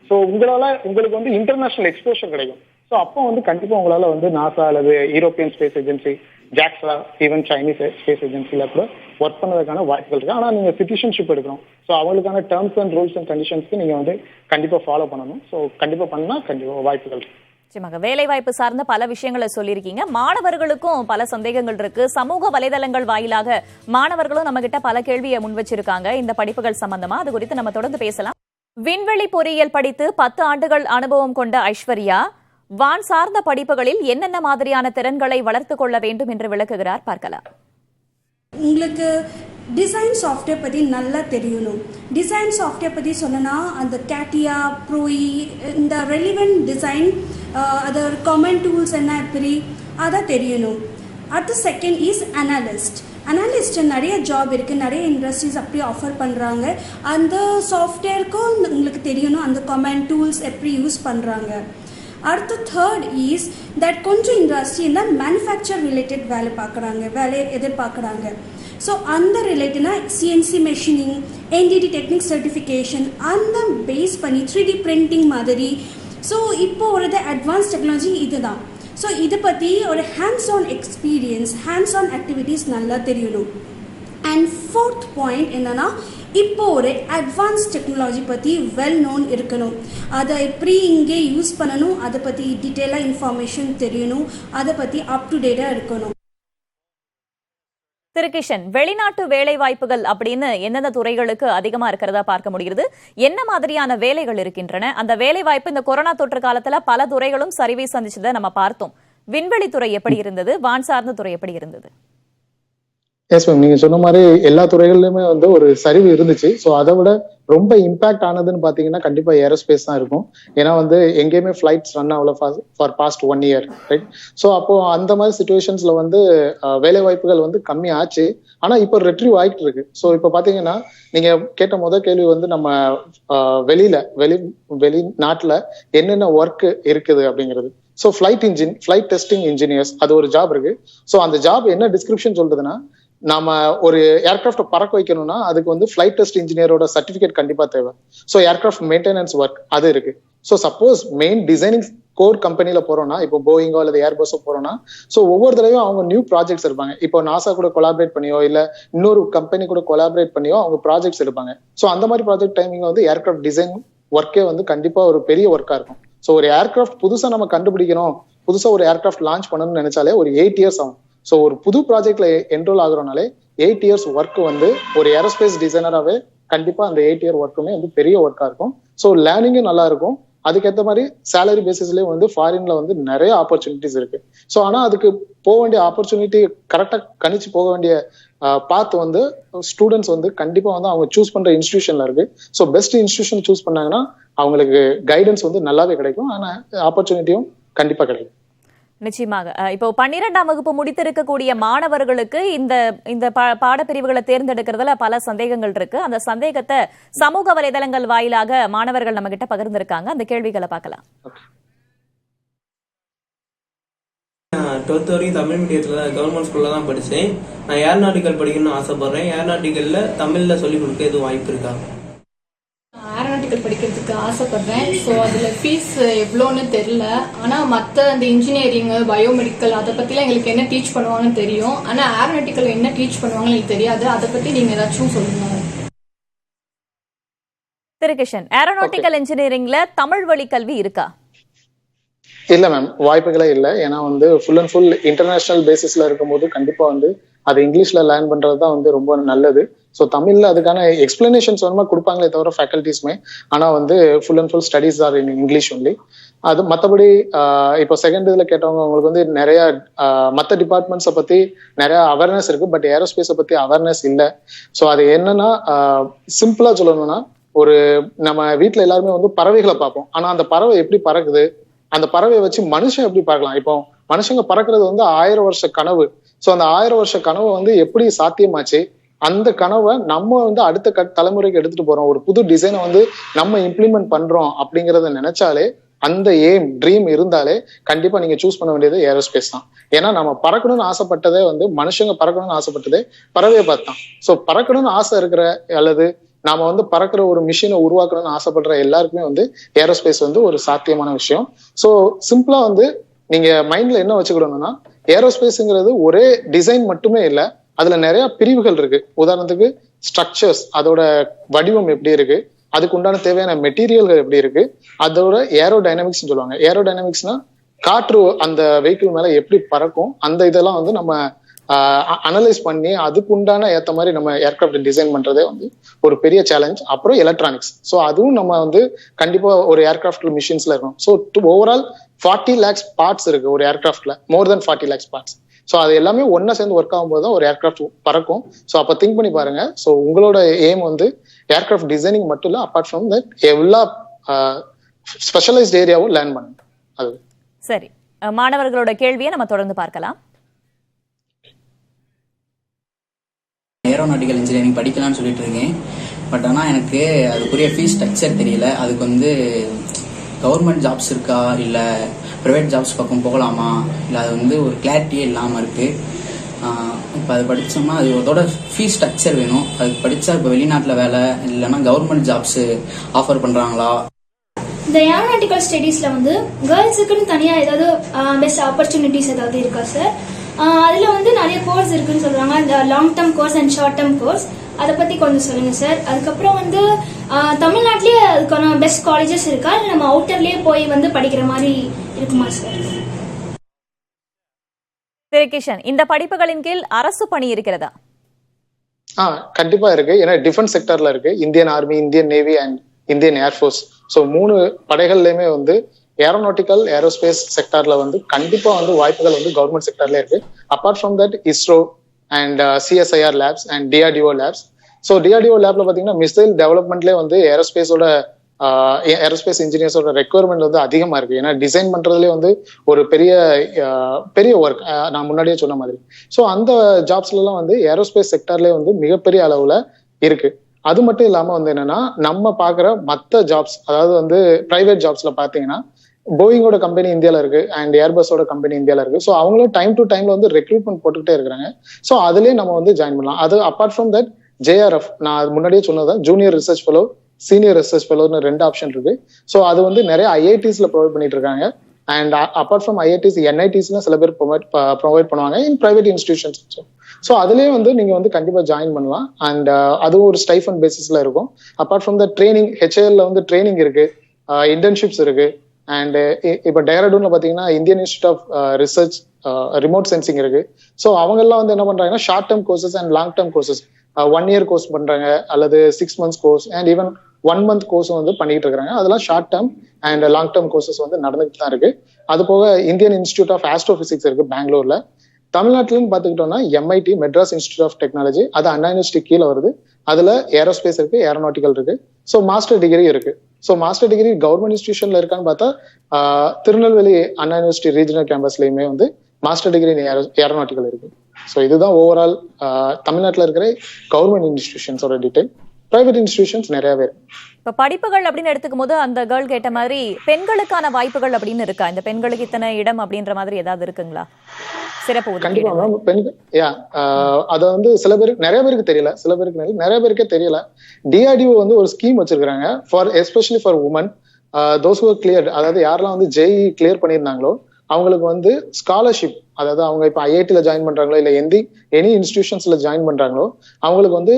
ஸோ உங்களுக்கு வந்து இன்டர்நேஷனல் எக்ஸ்போஷர் கிடைக்கும். ஸோ அப்போ வந்து கண்டிப்பா உங்களால வந்து நாசா அல்லது European space agency, JAXA, even Chinese space ஏஜென்சில கூட ஒர்க் பண்ணதுக்கான வாய்ப்புகள் இருக்கு. ஆனால் நீங்க சிட்டிசன்ஷிப் எடுக்கணும். ஸோ அவங்களுக்கான டேர்ம்ஸ் அண்ட் ரூல்ஸ் அண்ட் கண்டிஷன்ஸ்க்கு நீங்க வந்து கண்டிப்பா ஃபாலோ பண்ணணும். ஸோ கண்டிப்பா பண்ணா கண்டிப்பா வாய்ப்புகள் இருக்கு. நிச்சயமாக வேலை வாய்ப்பு சார்ந்த பல விஷயங்களை சொல்லியிருக்கீங்க. மாணவர்களுக்கும் பல சந்தேகங்கள் இருக்கு. சமூக வலைதளங்கள் வாயிலாக மாணவர்களும் நம்ம கிட்ட பல கேள்வியை முன் வச்சிருக்காங்க இந்த படிப்புகள் சம்பந்தமா. அது குறித்து நம்ம தொடர்ந்து பேசலாம். விண்வெளி பொறியியல் படித்து 10 ஆண்டுகள் அனுபவம் கொண்ட ஐஸ்வர்யா வான் சார்ந்த படிப்புகளில் என்னென்ன மாதிரியான திறன்களை வளர்த்துக் கொள்ள வேண்டும் என்று விளக்குகிறார். பார்க்கலாம். உங்களுக்கு டிசைன் சாஃப்ட்வேர் பற்றி நல்லா தெரியணும். டிசைன் சாஃப்ட்வேர் பற்றி சொன்னா அந்த கேட்டியா, ப்ரோஇ, இந்த ரெலிவென்ட் டிசைன் அது காமன் டூல்ஸ் என்ன எப்படி அதை தெரியணும். அடுத்த செகண்ட் இஸ் அனாலிஸ்ட் நிறைய ஜாப் இருக்குது, நிறைய இண்டஸ்ட்ரீஸ் அப்படி ஆஃபர் பண்ணுறாங்க. அந்த சாஃப்ட்வேருக்கும் உங்களுக்கு தெரியணும் அந்த காமன் டூல்ஸ் எப்படி யூஸ் பண்ணுறாங்க. அடுத்து தேர்ட் இஸ் தட் கொஞ்சம் இண்டஸ்ட்ரியில் மேனுஃபேக்சர் ரிலேட்டட் வேலை எதிர்பார்க்குறாங்க. ஸோ அந்த ரிலேட்டட்னா CNC machining, NDT technique certification அந்த பேஸ் பண்ணி 3D பிரிண்டிங் மாதிரி. ஸோ இப்போ ஒரு அட்வான்ஸ் டெக்னாலஜி இதுதான். ஸோ இதை பற்றி ஒரு hands on experience, hands on activities நல்லா தெரியணும். அண்ட் ஃபோர்த் பாயிண்ட் என்னன்னா இப்போ ஒரு அட்வான்ஸ் டெக்னாலஜி பற்றி வெல் நோன் இருக்கணும். அதை எப்படி இங்கே யூஸ் பண்ணணும் அதை பற்றி டீட்டெயிலாக இன்ஃபர்மேஷன் தெரியணும். அதை பற்றி அப் டு டேட்டாக இருக்கணும். திரு கிஷன், வெளிநாட்டு வேலை வாய்ப்புகள் அப்படின்னு எந்தெந்த துறைகளுக்கு அதிகமா இருக்கிறதா பார்க்க முடிகிறது? என்ன மாதிரியான வேலைகள் இருக்கின்றன? அந்த வேலை வாய்ப்பு இந்த கொரோனா தொற்று காலத்துல பல துறைகளும் சரிவை சந்திச்சதை நம்ம பார்த்தோம். விண்வெளி துறை எப்படி இருந்தது? வான் சார்ந்த துறை எப்படி இருந்தது? எஸ் மேம், நீங்க சொன்ன மாதிரி எல்லா துறைகளிலுமே வந்து ஒரு சரிவு இருந்துச்சு. ஸோ அதை விட ரொம்ப இம்பாக்ட் ஆனதுன்னு பாத்தீங்கன்னா கண்டிப்பா ஏரோஸ்பேஸ் தான் இருக்கும். ஏன்னா வந்து எங்கேயுமே ஃபிளைட்ஸ் ரன் ஆகல for past 1 year, right? So அப்போ அந்த மாதிரி சுச்சுவேஷன்ஸ்ல வந்து வேலை வாய்ப்புகள் வந்து கம்மி ஆச்சு. ஆனா இப்போ ரெட்ரீவ் ஆகிட்டு இருக்கு. ஸோ இப்போ பாத்தீங்கன்னா நீங்க கேட்ட முதல் கேள்வி வந்து நம்ம வெளிநாட்டுல என்னென்ன ஒர்க் இருக்குது அப்படிங்கிறது. ஸோ ஃபிளைட் டெஸ்டிங் இன்ஜினியர்ஸ், அது ஒரு ஜாப் இருக்கு. ஸோ அந்த ஜாப் என்ன டிஸ்கிரிப்ஷன் சொல்றதுன்னா, நாம ஒரு ஏர்கிராஃப்ட் பறக்க வைக்கணும்னா அதுக்கு வந்து ஃபிளைட் டெஸ்ட் இன்ஜினியரோட சர்டிபிகேட் கண்டிப்பா தேவை. ஸோ ஏர்கிராஃப்ட் மெயின்டெனன்ஸ் ஒர்க் அது இருக்கு. So suppose main designing core கம்பெனில போறோம்னா, இப்போ போயிங்கோ அல்லது ஏர்பஸோ போறோம்னா, ஸோ ஒவ்வொரு தடவையும் அவங்க நியூ ப்ராஜெக்ட்ஸ் இருப்பாங்க. இப்போ நாசா கூட கொலாபரேட் பண்ணியோ இல்ல இன்னொரு கம்பெனி கூட கொலாபரேட் பண்ணியோ அவங்க ப்ராஜெக்ட்ஸ் எடுப்பாங்க. ஸோ அந்த மாதிரி ப்ராஜெக்ட் டைமிங்ல வந்து ஏர்கிராஃப்ட் டிசைன் ஒர்க்கே வந்து கண்டிப்பா ஒரு பெரிய ஒர்க்கா இருக்கும். ஸோ ஒரு ஏர்கிராஃப்ட் புதுசா நம்ம கண்டுபிடிக்கணும், புதுசா ஒரு ஏர்கிராஃப்ட் லான்ச் பண்ணணும்னு நினைச்சாலே ஒரு 8 years ஆகும். ஸோ ஒரு புது ப்ராஜெக்ட்ல என்ரோல் ஆகுறோம்னாலே 8 years ஒர்க் வந்து ஒரு ஏரோஸ்பேஸ் டிசைனராகவே கண்டிப்பா அந்த 8 year ஒர்க்குமே வந்து பெரிய ஒர்க்கா இருக்கும். ஸோ லேர்னிங்கும் நல்லா இருக்கும். அதுக்கேற்ற மாதிரி சேலரி பேசிஸ்லயே வந்து ஃபாரின்ல வந்து நிறைய ஆப்பர்ச்சுனிட்டிஸ் இருக்கு. ஸோ ஆனா அதுக்கு போக வேண்டிய ஆப்பர்ச்சுனிட்டி கரெக்டா கணிச்சு போக வேண்டிய பாத் வந்து ஸ்டூடெண்ட்ஸ் வந்து கண்டிப்பா வந்து அவங்க சூஸ் பண்ற இன்ஸ்டிடியூஷன்ல இருக்கு. ஸோ பெஸ்ட் இன்ஸ்டிடியூஷன் சூஸ் பண்ணாங்கன்னா அவங்களுக்கு கைடன்ஸ் வந்து நல்லாவே கிடைக்கும். ஆனா ஆப்பர்ச்சுனிட்டியும் கண்டிப்பா கிடைக்கும். நிச்சயமாக. இப்போ 12ஆம் வகுப்பு முடித்திருக்கக்கூடிய மாணவர்களுக்கு இந்த பாடப்பிரிவுகளை தேர்ந்தெடுக்கிறதுல பல சந்தேகங்கள் இருக்கு. அந்த சந்தேகத்தை சமூக வலைதளங்கள் வாயிலாக மாணவர்கள் நம்ம கிட்ட பகிர்ந்திருக்காங்க. அந்த கேள்விகளை பார்க்கலாம். 12th வரைக்கும் தமிழ் மீடியத்துல கவர்மெண்ட் ஸ்கூல்ல தான் படிச்சேன். நான் ஏரோநாட்டிக்கல் படிக்கணும்னு ஆசைப்படுறேன். ஏரோநாட்டிக்கல்ல தமிழ்ல சொல்லிக் கொடுக்க எதுவும் வாய்ப்பு இருக்கா? ஏரோநாட்டிக்கல் படிக்கிறதுக்கு ஆசைப்படுறேன். ஸோ அதில் ஃபீஸ் எவ்வளோன்னு தெரில. ஆனால் மற்ற அந்த இன்ஜினியரிங், பயோமெடிக்கல் அதை பற்றிலாம் எங்களுக்கு என்ன டீச் பண்ணுவாங்கன்னு தெரியும். ஆனால் ஏரோநாட்டிக்கல் என்ன டீச் பண்ணுவாங்கன்னு எனக்கு தெரியாது. அதை பற்றி நீங்கள் ஏதாச்சும் சொல்லுங்க. திரு கிஷன், ஏரோநாட்டிக்கல் இன்ஜினியரிங்ல தமிழ் வழி கல்வி இருக்கா? இல்ல மேம், வாய்ப்புகளே இல்லை. ஏன்னா வந்து ஃபுல் அண்ட் ஃபுல் இன்டர்நேஷனல் பேசிஸ்ல இருக்கும்போது கண்டிப்பா வந்து அது இங்கிலீஷ்ல லேர்ன் பண்றது தான் வந்து ரொம்ப நல்லது. ஸோ தமிழ்ல அதுக்கான எக்ஸ்பிளனேஷன்ஸ் வேணுமா கொடுப்பாங்களே தவிர ஃபேக்கல்டிஸ்மே, ஆனா வந்து full and full studies are in English only. அது மற்றபடி இப்போ செகண்ட் இதுல கேட்டவங்க உங்களுக்கு வந்து நிறைய மற்ற டிபார்ட்மெண்ட்ஸை பத்தி நிறைய அவேர்னஸ் இருக்கு. பட் ஏரோஸ்பேஸை பத்தி அவேர்னஸ் இல்லை. ஸோ அது என்னன்னா சிம்பிளா சொல்லணும்னா, ஒரு நம்ம வீட்டுல எல்லாருமே வந்து பறவைகளை பார்ப்போம். ஆனா அந்த பறவை எப்படி பறக்குது, அந்த பறவையை வச்சு மனுஷன் எப்படி பார்க்கலாம்? இப்போ மனுஷங்க பறக்கிறது வந்து 1000 வருஷ கனவு. ஸோ அந்த 1000 வருஷ கனவு வந்து எப்படி சாத்தியமாச்சு? அந்த கனவை நம்ம வந்து அடுத்த தலைமுறைக்கு எடுத்துட்டு போறோம், ஒரு புது டிசைனை வந்து நம்ம இம்ப்ளிமெண்ட் பண்றோம் அப்படிங்கறத நினைச்சாலே, அந்த ட்ரீம் இருந்தாலே கண்டிப்பா நீங்க சூஸ் பண்ண வேண்டியது ஏரோஸ்பேஸ் தான். ஏன்னா நம்ம பறக்கணும்னு ஆசைப்பட்டதே வந்து மனுஷங்க பறக்கணும்னு ஆசைப்பட்டதே பறவையை பார்த்தான். ஸோ பறக்கணும்னு ஆசை இருக்கிற அல்லது நாம வந்து பறக்கிற ஒரு மிஷினை உருவாக்கணும்னு ஆசைப்படுற எல்லாருக்குமே வந்து ஏரோஸ்பேஸ் வந்து ஒரு சாத்தியமான விஷயம். ஸோ சிம்பிளா வந்து நீங்க மைண்ட்ல என்ன வச்சுக்கிடணும்னா, ஏரோஸ்பேஸ்ங்கிறது ஒரே டிசைன் மட்டுமே இல்லை, அதுல நிறைய பிரிவுகள் இருக்கு. உதாரணத்துக்கு ஸ்ட்ரக்சர்ஸ், அதோட வடிவம் எப்படி இருக்கு, அதுக்கு உண்டான தேவையான மெட்டீரியல்கள் எப்படி இருக்கு, அதோட ஏரோ டைனமிக்ஸ் சொல்லுவாங்க. ஏரோ டைனமிக்ஸ்னா காற்று அந்த வெஹிக்கிள் மேல எப்படி பறக்கும், அந்த இதெல்லாம் வந்து நம்ம அனலைஸ் பண்ணி அதுக்கு உண்டான ஏத்த மாதிரி நம்ம ஏர்கிராஃப்ட் டிசைன் பண்றதே வந்து ஒரு பெரிய சேலஞ்ச். அப்புறம் எலக்ட்ரானிக்ஸ், ஸோ அதுவும் நம்ம வந்து கண்டிப்பா ஒரு ஏர்கிராஃப்ட் மிஷின்ஸ்ல இருக்கணும். ஸோ ஓவரால் 40 lakhs பார்ட்ஸ் இருக்கு ஒரு ஏர்கிராஃப்ட்ல, மோர் தென் 40 lakhs பார்ட்ஸ். ஸோ அது எல்லாமே ஒன்னா சேர்ந்து ஒர்க் ஆகும்போது தான் ஒரு ஏர்கிராஃப்ட் பறக்கும். ஸோ அப்போ திங்க் பண்ணி பாருங்க. ஸோ உங்களோட எய்ம் வந்து ஏர்கிராஃப்ட் டிசைனிங் மட்டும் இல்லை, அப்பார்ட் ஃப்ரம் தட் எல்லா ஸ்பெஷலைஸ்ட் ஏரியாவும் லேர்ன் பண்ணுங்க. அது சரி. மாணவர்களோட கேள்வியை நம்ம தொடர்ந்து பார்க்கலாம். ஏரோநாட்டிக்கல் இன்ஜினியரிங் படிக்கலாம்னு சொல்லிட்டு இருக்கேன். பட் ஆனால் எனக்கு அதுக்குரிய ஃபீஸ் ஸ்ட்ரக்சர் தெரியல. அதுக்கு வந்து கவர்மெண்ட் ஜாப்ஸ் இருக்கா இல்லை ப்ரைவேட் ஜாப்ஸ் பக்கம் போகலாமா, இல்லை அது வந்து ஒரு கிளாரிட்டியே இல்லாமல் இருக்குது. இப்போ அது படித்தோம்னா அது அதோட ஃபீஸ் ஸ்ட்ரக்சர் வேணும். அதுக்கு படித்தா இப்போ வெளிநாட்டில் வேலை இல்லைன்னா கவர்மெண்ட் ஜாப்ஸு ஆஃபர் பண்ணுறாங்களா? இந்த ஏரோநாட்டிக்கல் ஸ்டடீஸில் வந்து கேர்ள்ஸுக்குன்னு தனியாக ஏதாவது பெஸ்ட் ஆப்பர்ச்சுனிட்டிஸ் ஏதாவது இருக்கா சார்? அதில் வந்து நிறைய கோர்ஸ் இருக்குன்னு சொல்கிறாங்க, இந்த long term course and short term course. அதை பற்றி கொஞ்சம் சொல்லுங்கள் சார். அதுக்கப்புறம் வந்து தமிழ்நாட்டிலேயே அதுக்கான பெஸ்ட் காலேஜஸ் இருக்கா, இல்லை நம்ம அவுட்டர்லேயே போய் வந்து படிக்கிற மாதிரி இருக்குமா சார்? திரு கிஷன், இந்த படிப்புகளின் கீழ் அரசு பணி இருக்கிறதா? கண்டிப்பா இருக்கு. ஏன்னா டிஃபென்ஸ் செக்டர்ல இருக்கு. Indian army, Indian navy and Indian air force. So 3 படைகள்லயுமே வந்து ஏரோநாட்டிக்கல் ஏரோஸ்பேஸ் செக்டர்ல வந்து கண்டிப்பா வந்து வாய்ப்புகள் வந்து கவர்மெண்ட் செக்டர்ல இருக்கு. Apart from that ISRO and CSIR labs and DRDO labs. So DRDO லேப்ல பாத்தீங்கன்னா மிசைல் டெவலப்மெண்ட்லேயே வந்து ஏரோஸ்பேஸ் இன்ஜினியர்ஸோட ரெக்குவயர்மெண்ட் வந்து அதிகமா இருக்கு. ஏன்னா டிசைன் பண்றதுலேயே வந்து ஒரு பெரிய ஒர்க் நான் முன்னாடியே சொன்ன மாதிரி. ஸோ அந்த ஜாப்ஸ்ல எல்லாம் வந்து ஏரோஸ்பேஸ் செக்டர்லேயே வந்து மிகப்பெரிய அளவுல இருக்கு. அது மட்டும் இல்லாம வந்து என்னன்னா நம்ம பாக்குற மற்ற ஜாப்ஸ், அதாவது வந்து பிரைவேட் ஜாப்ஸ்ல பாத்தீங்கன்னா போயிங்கோட கம்பெனி இந்தியால இருக்கு அண்ட் ஏர்பஸோட கம்பெனி இந்தியால இருக்கு. ஸோ அவங்களும் டைம் டு டைம்ல வந்து ரெக்ரூட்மெண்ட் போட்டுக்கிட்டே இருக்கிறாங்க. ஸோ அதுலயே நம்ம வந்து ஜாயின் பண்ணலாம். அது அப்பார்ட் ஃப்ரம் தட் ஜேஆர்எஃப், நான் முன்னாடியே சொன்னதான் junior research fellow, senior research ஃபெலோன்னு 2 ஆப்ஷன் இருக்கு. ஸோ அது வந்து நிறைய ஐஐடிஸ்ல ப்ரொவைட் பண்ணிட்டு இருக்காங்க. அண்ட் அப்பார்ட் ஃப்ரம் ஐஐடிஸ், என்ஐடிஸ்ல சில பேர் ப்ரொவைட் பண்ணுவாங்க இன் பிரைவேட் இன்ஸ்டிடியூஷன்ஸ். ஸோ அதுலயே வந்து நீங்க வந்து கண்டிப்பா ஜாயின் பண்ணலாம். அண்ட் அதுவும் ஒரு ஸ்டைஃபன் பேசிஸ்ல இருக்கும். அப்பார்ட் ஃப்ரம் த ட்ரைனிங், ஹெச்ஏஎல்ல வந்து ட்ரைனிங் இருக்கு, இன்டர்ன்ஷிப்ஸ் இருக்கு. அண்ட் இப்போ டேராடூன்ல பாத்தீங்கன்னா Indian institute of research remote sensing இருக்கு. ஸோ அவங்க எல்லாம் வந்து என்ன பண்றாங்கன்னா short term courses and long term courses, 1 year course பண்றாங்க அல்லது 6 months course and even 1 month course வந்து பண்ணிட்டு இருக்காங்க. அதெல்லாம் short term and long term courses வந்து நடந்துட்டு தான் இருக்கு. அது போக இந்தியன் இன்ஸ்டியூட் ஆஃப் ஆஸ்ட்ரோபிசிக்ஸ் இருக்கு பெங்களூர்ல. தமிழ்நாட்டிலும் பாத்துக்கிட்டோம்னா MIT, Madras institute of technology, அது அண்ணா யூனிவர்சிட்டி கீழே வருது. அதுல ஏரோஸ்பேஸ் இருக்கு, ஏரோநாட்டிக்கல் இருக்கு. ஸோ மாஸ்டர் டிகிரி இருக்கு. ஸோ மாஸ்டர் டிகிரி கவர்மெண்ட் இன்ஸ்டிடியூஷன்ல இருக்கான்னு பார்த்தா திருநெல்வேலி அண்ணா யூனிவர்சிட்டி ரீஜனல் கேம்பஸ்லயுமே வந்து மாஸ்டர் டிகிரி ஏரோநாட்டிக்கல் இருக்கு. ஸோ இதுதான் ஓவரால் தமிழ்நாட்டில் இருக்கிற கவர்மெண்ட் இன்ஸ்டிடியூஷன்ஸோட டீடைல். பிரைவேட் இன்ஸ்டிடியூஷன்ஸ் நிறையவே இருக்கு. இப்ப படிப்புகள் அப்படின்னு எடுத்துக்கும் போது அந்த கேர்ள் கேட்ட மாதிரி பெண்களுக்கான வாய்ப்புகள் அப்படின்னு இருக்கா? இந்த பெண்களுக்கு இத்தனை இடம் அப்படின்ற மாதிரி ஏதாவது இருக்குங்களா? சிறப்பு கண்டிப்பா மேம். பெண்கள் அத வந்து சில பேருக்கு, நிறைய பேருக்கு தெரியல, சில பேருக்கு நிறைய பேருக்கே தெரியல. டிஆர்டிஓ வந்து ஒரு ஸ்கீம் வச்சிருக்காங்க for especially for women those who clear, அதாவது யாரெல்லாம் வந்து ஜேஇ கிளியர் பண்ணியிருந்தாங்களோ அவங்களுக்கு வந்து ஸ்காலர்ஷிப், அதாவது அவங்க இப்ப ஐஐடில ஜாயின் பண்றாங்களோ இல்ல எனி இன்ஸ்டிடியூஷன்ஸ்ல ஜாயின் பண்றாங்களோ அவங்களுக்கு வந்து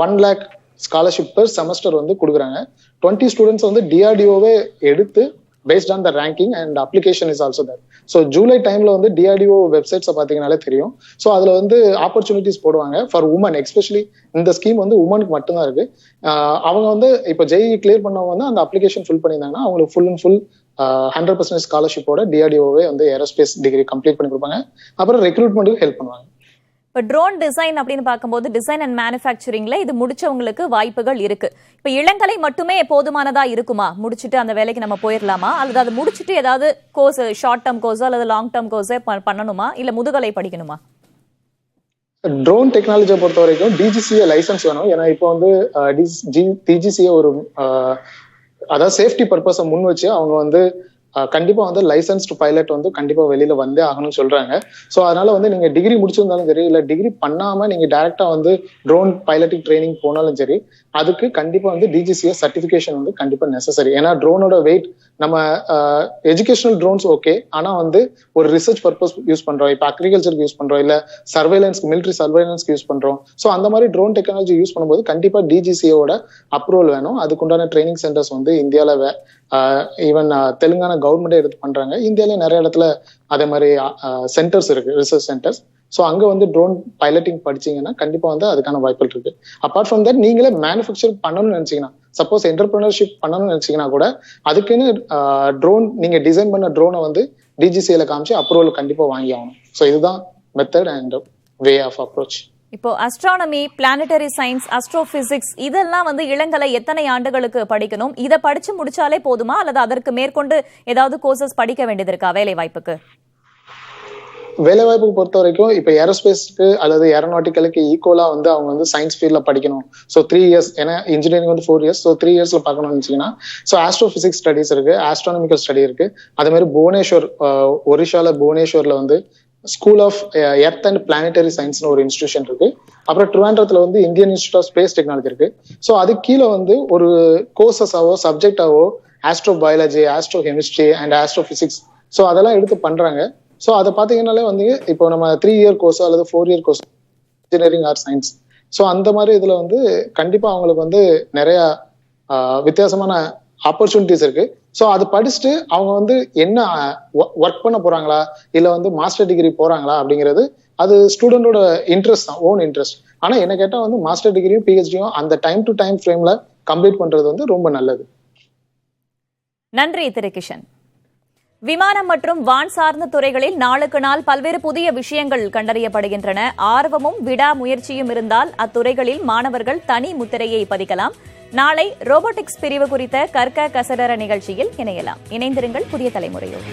1 lakh ஸ்காலர்ஷிப் பெர் செமஸ்டர் வந்து கொடுக்குறாங்க. 20 ஸ்டூடெண்ட்ஸ் வந்து டிஆர்டிஓவே எடுத்து based on the ranking and application is also there. So July டைம்ல வந்து டிஆர்டிஓ வெப்சைட்ஸை பாத்தீங்கன்னாலே தெரியும். ஸோ அதுல வந்து ஆப்பர்ச்சுனிட்டிஸ் போடுவாங்க ஃபார் உமன். எஸ்பெஷலி இந்த ஸ்கீம் வந்து உமனுக்கு மட்டும்தான் இருக்கு. அவங்க வந்து இப்போ ஜேஇ கிளியர் பண்ணவங்க வந்து அந்த அப்ளிகேஷன் ஃபில் பண்ணியிருந்தாங்கன்னா அவங்களுக்கு ஃபுல் அண்ட் ஃபுல் 100% ஸ்காலர்ஷிப்போட டிஆர்டிஓவே வந்து ஏரோஸ்பேஸ் டிகிரி கம்ப்ளீட் பண்ணி கொடுப்பாங்க. அப்புறம் ரெக்ரூட்மெண்ட்டுக்கு ஹெல்ப் பண்ணுவாங்க. இப்போ ட்ரோன் டிசைன் அப்படின்னு பார்க்கும்போது டிசைன் அண்ட் மேனுஃபேக்சரிங்ல இது முடிச்சவங்களுக்கு வாய்ப்புகள் இருக்கு. இப்போ இளங்கலை மட்டுமே போதுமானதா இருக்குமா? முடிச்சுட்டு அந்த வேலைக்கு நம்ம போயிடலாமா? அல்லது அது முடிச்சுட்டு ஏதாவது கோர்ஸ், ஷார்ட் டேர்ம் கோர்ஸோ அல்லது லாங் டேர்ம் கோர்ஸோ பண்ணணுமா, இல்ல முதுகலை படிக்கணுமா? ட்ரோன் டெக்னாலஜியை பொறுத்த வரைக்கும் டிஜிசிஏ லைசன்ஸ் வேணும். ஏன்னா இப்போ வந்து டிஜிசிஏ ஒரு அதாவது சேஃப்டி பர்பஸை முன் வச்சு அவங்க வந்து கண்டிப்பா வந்து லைசன்ஸ்டு பைலட் வந்து கண்டிப்பா வெளியில வந்தே ஆகணும்னு சொல்றாங்க. ஸோ அதனால வந்து நீங்க டிகிரி முடிச்சிருந்தாலும் சரி, இல்ல டிகிரி பண்ணாம நீங்க டைரக்டா வந்து ட்ரோன் பைலட்டிங் ட்ரைனிங் போனாலும் சரி, அதுக்கு கண்டிப்பா வந்து டிஜிசிஏ சர்டிபிகேஷன் வந்து கண்டிப்பா நெசசரி. ஏன்னா ட்ரோனோட வெயிட் நம்ம எஜுகேஷனல் ட்ரோன்ஸ் ஓகே, ஆனா வந்து ஒரு ரிசர்ச் பர்பஸ் யூஸ் பண்றோம், இப்போ அக்ரிகல்ச்சருக்கு யூஸ் பண்றோம், இல்ல சர்வைலன்ஸ்க்கு, மிலிட்டரி சர்வைலன்ஸ்க்கு யூஸ் பண்றோம். ஸோ அந்த மாதிரி ட்ரோன் டெக்னாலஜி யூஸ் பண்ணும்போது கண்டிப்பா டிஜிசிஏவோட அப்ரூவல் வேணும். அதுக்குண்டான ட்ரைனிங் சென்டர்ஸ் வந்து இந்தியாவில ஈவன் தெலுங்கானா கவர்மெண்டே எடுத்து பண்றாங்க. இந்தியாவிலே நிறைய இடத்துல அதே மாதிரி சென்டர்ஸ் இருக்கு, ரிசர்ச் சென்டர்ஸ். ஸோ அங்க வந்து ட்ரோன் பைலட்டிங் படிச்சீங்கன்னா கண்டிப்பா வந்து அதுக்கான வாய்ப்புகள் இருக்கு. அப்பார்ட் ஃப்ரம் தட் நீங்களே மேனுஃபேக்சர் பண்ணணும்னு நினைச்சீங்கன்னா, சப்போஸ் என்டர்பிரினர்ஷிப் பண்ணணும்னு நினைச்சீங்கன்னா கூட அதுக்குன்னு ட்ரோன் நீங்க டிசைன் பண்ண ட்ரோனை வந்து டிஜிசிஏல காமிச்சு அப்ரூவல் கண்டிப்பா வாங்கி ஆகணும். ஸோ இதுதான் method and way of approach. இப்போ அஸ்ட்ரானமி, பிளானட்டரி சயின்ஸ், அஸ்ட்ரோபிசிக்ஸ் இதெல்லாம் வந்து இளங்கலை எத்தனை ஆண்டுகளுக்கு படிக்கணும்? இதை படிச்சு முடிச்சாலே போதுமா அல்லது அதற்கு மேற்கொண்டு ஏதாவது கோர்சஸ் படிக்க வேண்டியது இருக்கா வேலை வாய்ப்புக்கு? வேலை வாய்ப்புக்கு பொறுத்த வரைக்கும் இப்போ ஏரோஸ்பேஸ்க்கு அல்லது ஏரோநாட்டிக்கலுக்கு ஈக்குவலா வந்து அவங்க வந்து சயின்ஸ் ஃபீல்ட்ல படிக்கணும். ஸோ 3 years, ஏன்னா இன்ஜினியரிங் வந்து 4 years, ஸோ 3 yearsல பார்க்கணும்னு நினைச்சீங்கன்னா ஸோ ஆஸ்ட்ரோபிசிக்ஸ் ஸ்டடிஸ் இருக்கு, ஆஸ்ட்ரானமிக்கல் ஸ்டடி இருக்கு. அதே மாதிரி புவனேஸ்வர், ஒரிஷால புவனேஸ்வர்ல வந்து school of earth and planetary சயின்ஸ்னு ஒரு இன்ஸ்டிடியூஷன் இருக்கு. அப்புறம் ட்ரிவாண்ட்ரத்துல வந்து Indian institute of space technology இருக்கு. ஸோ அது கீழே வந்து ஒரு கோர்சஸாவோ சப்ஜெக்டாவோ astrobiology, astrochemistry and astrophysics, so அதெல்லாம் எடுத்து பண்றாங்க. ஸோ அதை பார்த்தீங்கன்னாலே வந்து இப்போ நம்ம 3 year கோர்ஸ் அல்லது 4 year course engineering or science, so அந்த மாதிரி இதுல வந்து கண்டிப்பா அவங்களுக்கு வந்து நிறைய வித்தியாசமான ஆப்பர்ச்சுனிட்டிஸ் இருக்கு. ஸோ அது படிச்சுட்டு அவங்க வந்து என்ன ஒர்க் பண்ண போறாங்களா இல்ல வந்து மாஸ்டர் டிகிரி போறாங்களா அப்படிங்கிறது அது ஸ்டூடெண்டோட இன்ட்ரெஸ்ட் தான், ஓன் இன்ட்ரெஸ்ட். ஆனா என்ன கேட்டா வந்து மாஸ்டர் டிகிரியும் பிஹெச்டியும் அந்த டைம் டு டைம் ஃப்ரேம்ல கம்ப்ளீட் பண்றது வந்து ரொம்ப நல்லது. நன்றி திரு கிஷன். விமானம் மற்றும் வான் சார்ந்த துறைகளில் நாளுக்கு நாள் பல்வேறு புதிய விஷயங்கள் கண்டறியப்படுகின்றன. ஆர்வமும் விடாமுயற்சியும் இருந்தால் அத்துறைகளில் மாணவர்கள் தனி முத்திரையை பதிக்கலாம். நாளை ரோபோட்டிக்ஸ் பிரிவு குறித்த கற்க கசடர நிகழ்ச்சியில் இணையலாம். இணைந்திருங்கள் புதிய தலைமுறையோடு.